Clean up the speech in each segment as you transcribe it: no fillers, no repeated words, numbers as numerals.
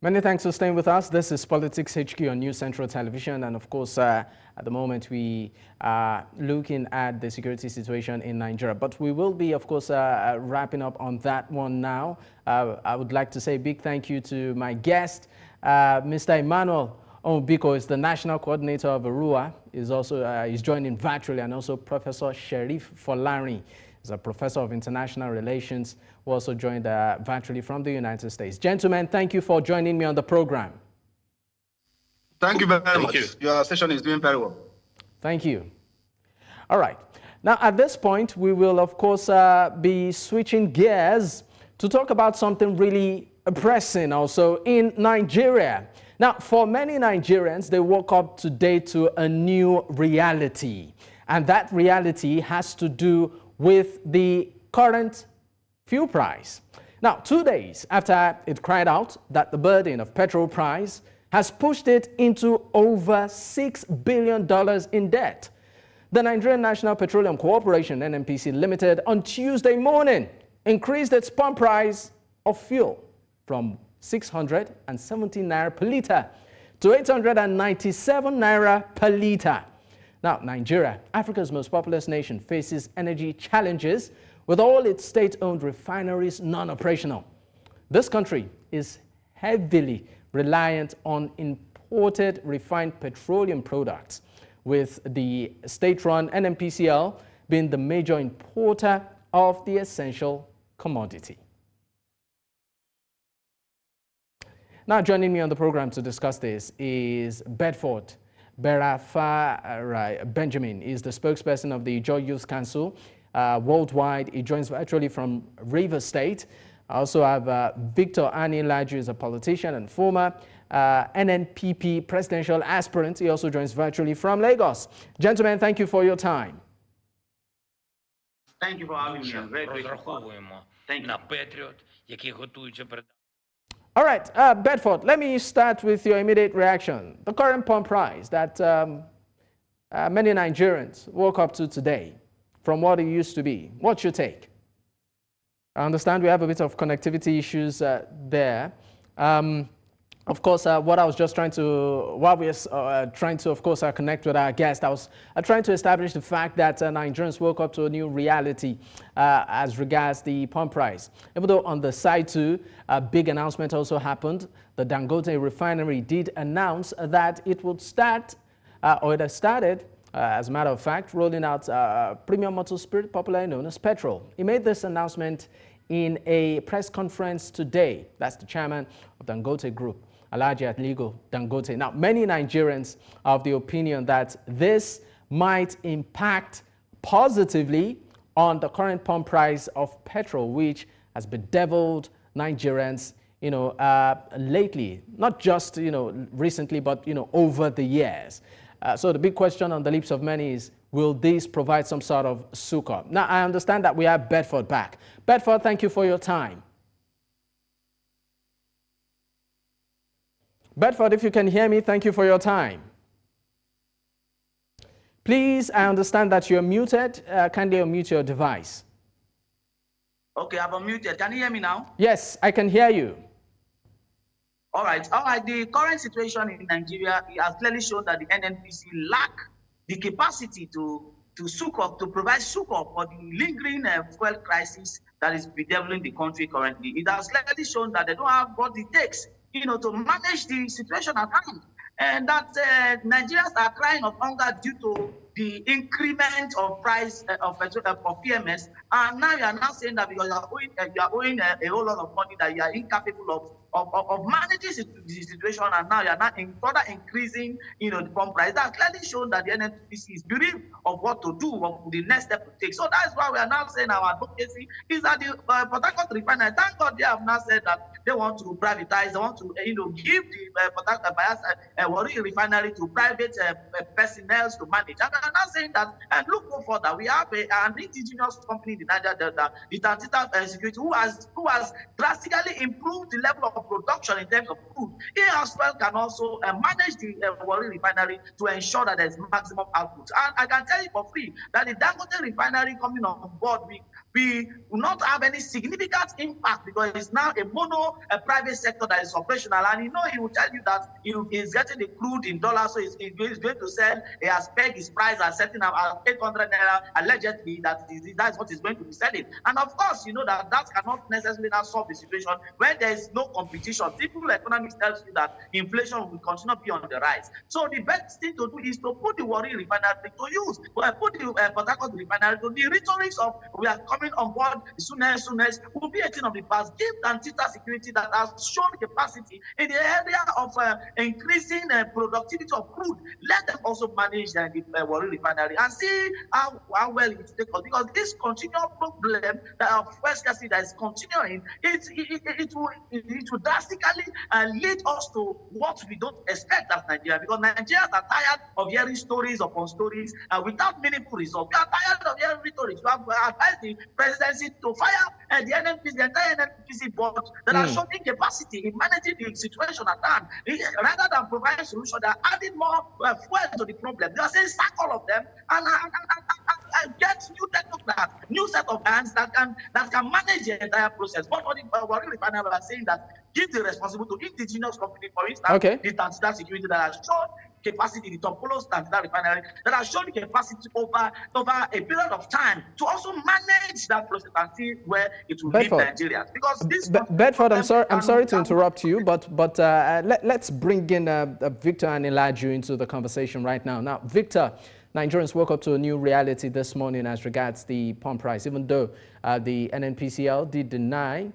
Many thanks for staying with us. This is Politics HQ on News Central Television. And of course, at the moment, we are looking at the security situation in Nigeria. But we will be, of course, wrapping up on that one now. I would like to say a big thank you to my guest, Mr. Emmanuel Onbiko is the national coordinator of ARUA. He's joining virtually, and also Professor Sheriff Folari is a professor of international relations who also joined virtually from the United States. Gentlemen, thank you for joining me on the program. Thank you very much. Your session is doing very well. Thank you. All right. Now, at this point, we will, of course, be switching gears to talk about something really pressing also in Nigeria. Now, for many Nigerians, they woke up today to a new reality. And that reality has to do with the current fuel price. Now, 2 days after it cried out that the burden of petrol price has pushed it into over $6 billion in debt, the Nigerian National Petroleum Corporation, NNPC Limited, on Tuesday morning increased its pump price of fuel from 670 naira per litre to 897 naira per litre. Now, Nigeria, Africa's most populous nation, faces energy challenges with all its state-owned refineries non-operational. This country is heavily reliant on imported refined petroleum products, with the state-run NNPCL being the major importer of the essential commodity. Now, joining me on the program to discuss this is Bedford Berefa-Benjamin. He is the spokesperson of the Ijaw Youth Council Worldwide. He joins virtually from Rivers State. I also have Victor Ani-Laju, is a politician and former NNPP Presidential Aspirant. He also joins virtually from Lagos. Gentlemen, thank you for your time. Thank you for having me. I'm very grateful. Thank you. All right, Bedford, let me start with your immediate reaction. The current pump price that many Nigerians woke up to today from what it used to be. What's your take? I understand we have a bit of connectivity issues there. Of course, what I was just trying to, while we are trying to, of course, connect with our guest, I was trying to establish the fact that Nigerians woke up to a new reality as regards the pump price. Even though on the side too, a big announcement also happened. The Dangote refinery did announce that it would start, or it has started, as a matter of fact, rolling out premium motor spirit, popularly known as petrol. He made this announcement in a press conference today. That's the chairman of Dangote Group, Alhaji Dangote. Now, many Nigerians are of the opinion that this might impact positively on the current pump price of petrol, which has bedeviled Nigerians, lately, not just, recently, but, over the years. So the big question on the lips of many is, will this provide some sort of succor? Now, I understand that we have Bedford back. Bedford, thank you for your time. Bedford, if you can hear me, thank you for your time. Please, I understand that you're muted. Kindly unmute your device. Okay, I'm unmuted. Can you hear me now? Yes, I can hear you. All right. The current situation in Nigeria has clearly shown that the NNPC lack the capacity to provide succor for the lingering fuel crisis that is bedeviling the country currently. It has clearly shown that they don't have what it takes, to manage the situation at hand, and that Nigerians are crying of hunger due to the increment of price of PMS, and now you are now saying that because you are owing a whole lot of money, that you are incapable of managing the situation, and now you are not further increasing, the pump price. That clearly shown that the NNPC is bereaved of what to do, of the next step to take. So that's why we are now saying our advocacy is that the Port Harcourt refinery, thank God they have now said that they want to privatize, they want to, give the Port Harcourt refinery to private personnel to manage. And I'm not saying that, and look no further, we have an indigenous company in Niger Delta, the Tantita Security, who has drastically improved the level of production in terms of food. He as well can also manage the Warri refinery to ensure that there's maximum output. And I can tell you for free that the Dangote refinery coming on board we will not have any significant impact because it's now a private sector that is operational. And he will tell you that he's getting the crude in dollars, so he's going to sell. He has pegged his price and setting up at 800 naira allegedly. That's what he's going to be selling. And of course, you know that cannot necessarily now solve the situation when there is no competition. Simple economics tells you that inflation will continue to be on the rise. So the best thing to do is to put the Warri refinery to use. Put the Port Harcourt refinery to the rhetorics of we are coming on board soonest will be a thing of the past. Give Dangote security that has shown capacity in the area of increasing productivity of crude. Let them also manage the Warri refinery and see how well it take us, because this continual problem of fuel scarcity that is continuing, it will drastically lead us to what we don't expect as Nigeria, because Nigerians are tired of hearing stories upon stories without meaningful results. We are tired of hearing rhetoric. We have advised the presidency to fire the NNPC, the entire NNPC board that are showing capacity in managing the situation at hand. Rather than providing solutions, they are adding more fuel to the problem. They are saying sack all of them and get new technocrats, new set of hands that can manage the entire process. But for the Warri refinery are saying that give the responsibility to indigenous company, for instance, the Dangote security that has shown capacity, the Topolo's Dangote refinery that has shown capacity over a period of time to also manage that process and see where it will lead Nigerians. Because this Bedford, I'm sorry to interrupt you, but let's bring in Victor Ani-Laju into the conversation right now. Now, Victor, Nigerians woke up to a new reality this morning as regards the pump price, even though the NNPCL did deny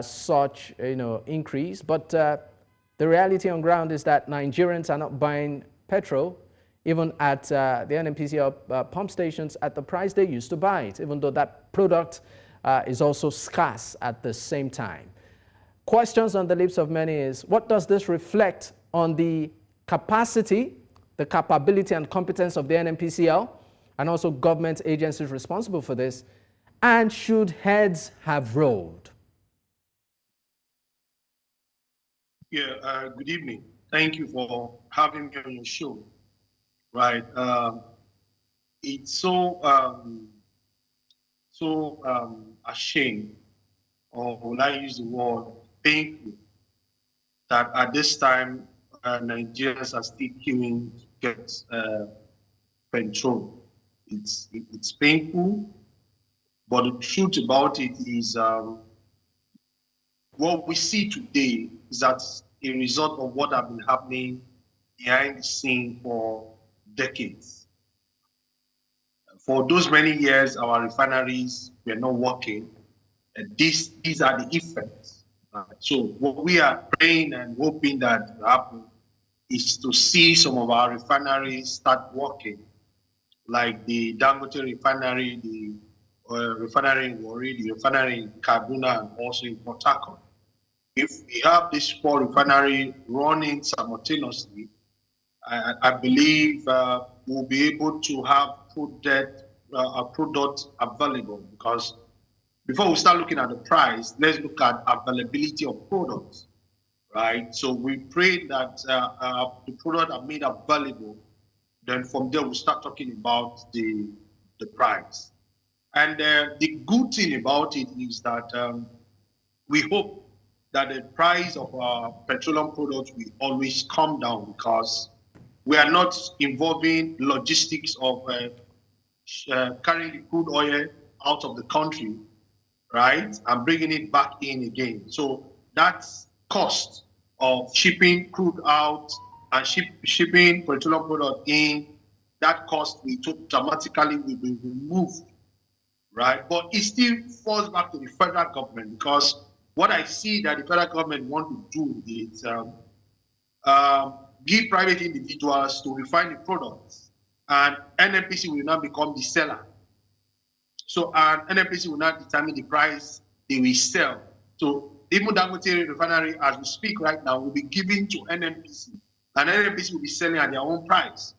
such increase. But the reality on ground is that Nigerians are not buying petrol, even at the NNPCL pump stations at the price they used to buy it, even though that product is also scarce at the same time. Questions on the lips of many is, what does this reflect on the capacity, the capability and competence of the NNPCL and also government agencies responsible for this? And should heads have rolled? Yeah, good evening. Thank you for having me on your show. Right. It's so ashamed, or will I use the word painful, that at this time Nigerians are still queuing to get petrol. It's painful, but the truth about it is what we see today is that a result of what have been happening behind the scene for decades. For those many years, our refineries were not working, and these are the effects. So what we are praying and hoping that will happen is to see some of our refineries start working, like the Dangote refinery, the refinery in Warri, the refinery in Kaduna, and also in Port Harcourt. If we have this 4 refinery running simultaneously, I believe we'll be able to have a product available, because before we start looking at the price, let's look at availability of products, right? So we pray that the product are made available. Then from there, we'll start talking about the price. And the good thing about it is that we hope that the price of our petroleum products will always come down, because we are not involving logistics of carrying the crude oil out of the country, right, and bringing it back in again. So that's cost of shipping crude out and shipping petroleum product in, that cost will dramatically will be removed, right? But it still falls back to the federal government, because what I see that the federal government want to do is give private individuals to refine the products, and NNPC will now become the seller. So NNPC will not determine the price they will sell. So even Dangote refinery, as we speak right now, will be given to NNPC, and NNPC will be selling at their own price.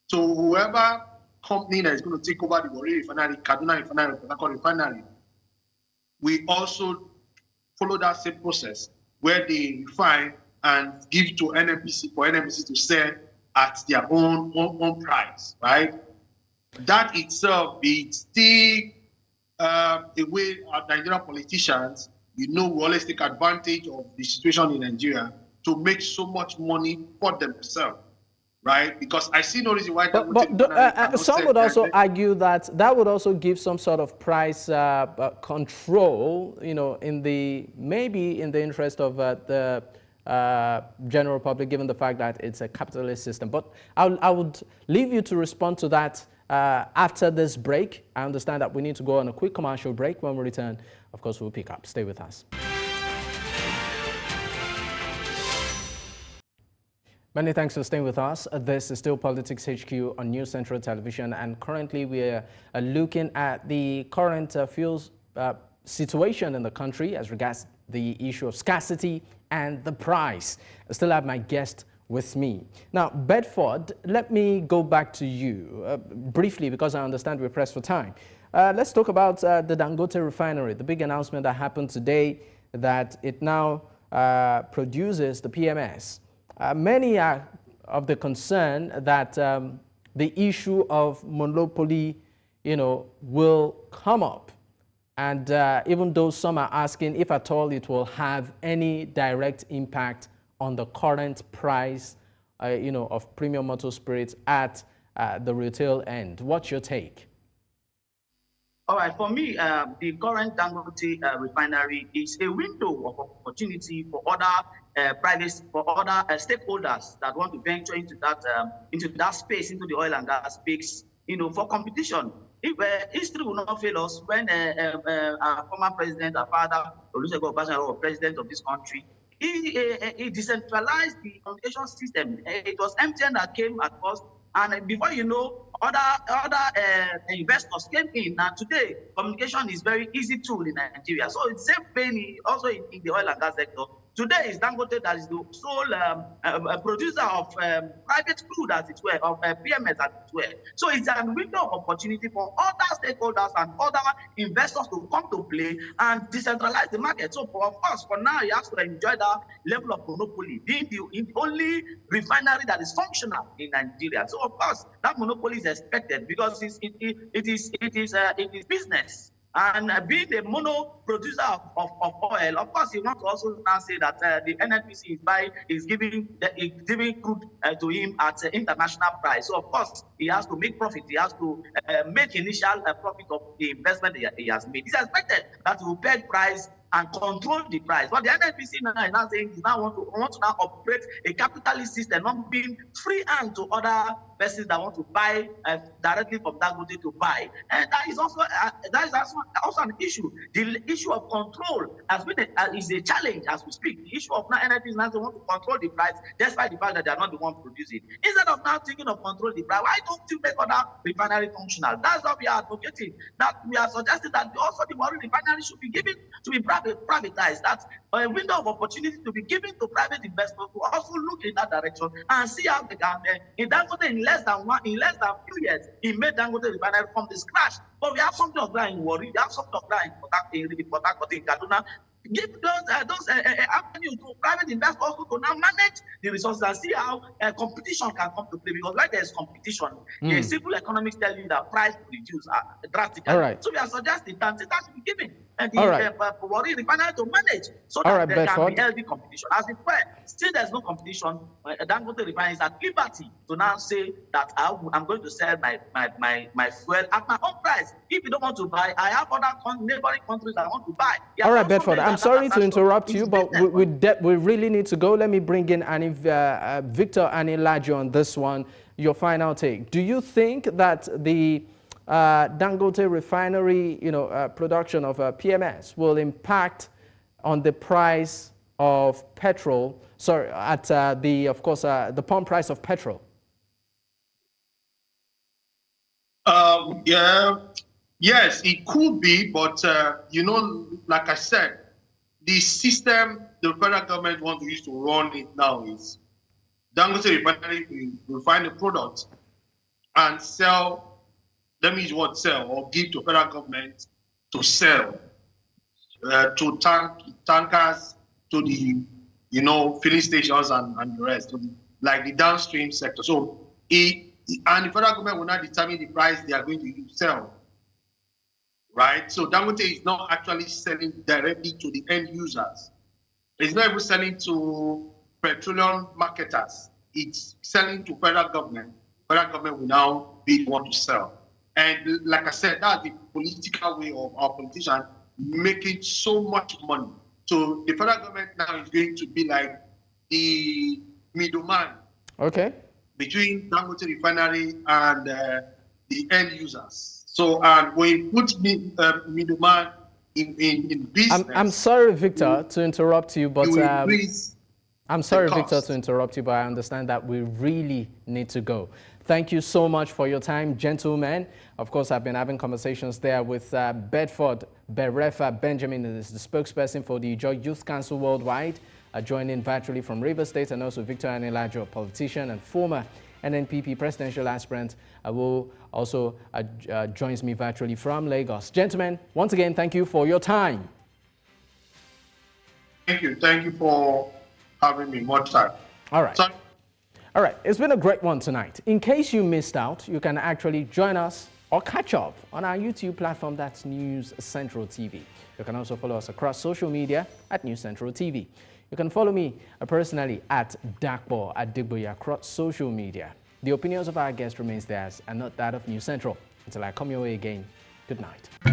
So whoever company that is going to take over the Warri refinery, Kaduna refinery, Port Harcourt refinery, we also follow that same process where they refine and give to NNPC for NNPC to sell at their own price, right? That itself, it still the way our Nigerian politicians, we always take advantage of the situation in Nigeria to make so much money for themselves, right? Because I see no reason why. Some would also argue that that would also give some sort of price control, maybe in the interest of the general public, given the fact that it's a capitalist system. But I would leave you to respond to that after this break. I understand that we need to go on a quick commercial break. When we return, of course, we'll pick up. Stay with us. Many thanks for staying with us. This is still Politics HQ on News Central Television, and currently we are looking at the current fuel situation in the country as regards the issue of scarcity and the price. I still have my guest with me. Now, Bedford, let me go back to you briefly because I understand we're pressed for time. Let's talk about the Dangote refinery, the big announcement that happened today that it now produces the PMS. Many are of the concern that the issue of monopoly, will come up. And even though some are asking if at all it will have any direct impact on the current price, of premium motor spirits at the retail end. What's your take? All right, for me, the current Dangote refinery is a window of opportunity for other stakeholders that want to venture into that space, into the oil and gas space, for competition. If history will not fail us, when our former president, our father, Olusegun Obasanjo, was president of this country, he decentralized the communication system. It was MTN that came at first, and before you know, other investors came in. And today, communication is very easy tool in Nigeria. So it's same thing also in the oil and gas sector. Today is Dangote that is the sole producer of private crude, as it were, of PMS, as it were. So it's a window of opportunity for other stakeholders and other investors to come to play and decentralize the market. So of course, for now, you have to enjoy that level of monopoly, being the only refinery that is functional in Nigeria. So of course, that monopoly is expected because it is business. And being a mono producer of oil, of course, you want to also now say that the NNPC is giving crude to him at international price. So, of course, he has to make profit. He has to make initial profit of the investment he has made. It's expected that he will peg price and control the price. But the NNPC now is now saying he now want to now operate a capitalist system, not being free hand to other persons that want to buy directly from Dangote to buy. And that is also an issue. The issue of control has been is a challenge as we speak. The issue of now NNPC now they want to control the price, despite the fact that they are not the one producing. Instead of now thinking of control the price, why don't you make other refinery functional? That's what we are advocating. That we are suggesting that also the Warri refinery should be given to be privatized. That's a window of opportunity to be given to private investors to also look in that direction and see how they can. In Dangote, in less than a few years, he made Dangote refinery from the scratch. But we have something of that in Warri, we have something of that in Port Harcourt, in Kaduna. Give those avenues to private investors also to now manage the resources and see how competition can come to play. Because when there's competition, the civil economics tell you that price will reduce drastically. All right. So we are suggesting that it has to be given and the Warri refinery to manage so that there can be healthy competition. As it were, still there's no competition. Dangote refinery is at liberty to now say that I'm going to sell my fuel at my own price. If you don't want to buy, I have other neighboring countries that want to buy. All right, Bedford, I'm sorry to interrupt you, but we really need to go. Let me bring in Victor Ani-Laju on this one. Your final take. Do you think that the Dangote refinery, production of PMS will impact on the price of petrol? Sorry, at the pump price of petrol. Yes, it could be, but like I said, the system the federal government wants to use to run it now is Dangote refinery will refine the product and sell. Let me use what sell or give to federal government to sell to tankers, to the filling stations and the rest, like the downstream sector. So and the federal government will not determine the price they are going to sell. right? So Dangote is not actually selling directly to the end users. It's not even selling to petroleum marketers. It's selling to federal government. Federal government will now be the one to sell. And like I said, that's the political way of our politicians making so much money. So the federal government now is going to be like the middleman between Dangote refinery and the end users. So, and when you put middleman in business. I'm sorry, Victor, to interrupt you, but I'm sorry, Victor, to interrupt you, but I understand that we really need to go. Thank you so much for your time, gentlemen. Of course, I've been having conversations there with Bedford Berefa-Benjamin, who is the spokesperson for the Ijaw Youth Council Worldwide, joining virtually from Rivers State, and also Victor Ani-Laju, a politician and former NNPP Presidential Aspirant, who also joins me virtually from Lagos. Gentlemen, once again, thank you for your time. Thank you. Thank you for having me. More time. All right. Sorry. All right. It's been a great one tonight. In case you missed out, you can actually join us or catch up on our YouTube platform, that's News Central TV. You can also follow us across social media at News Central TV. You can follow me personally at Dakbo Adigboya across social media. The opinions of our guests remains theirs and not that of News Central. Until I come your way again, good night.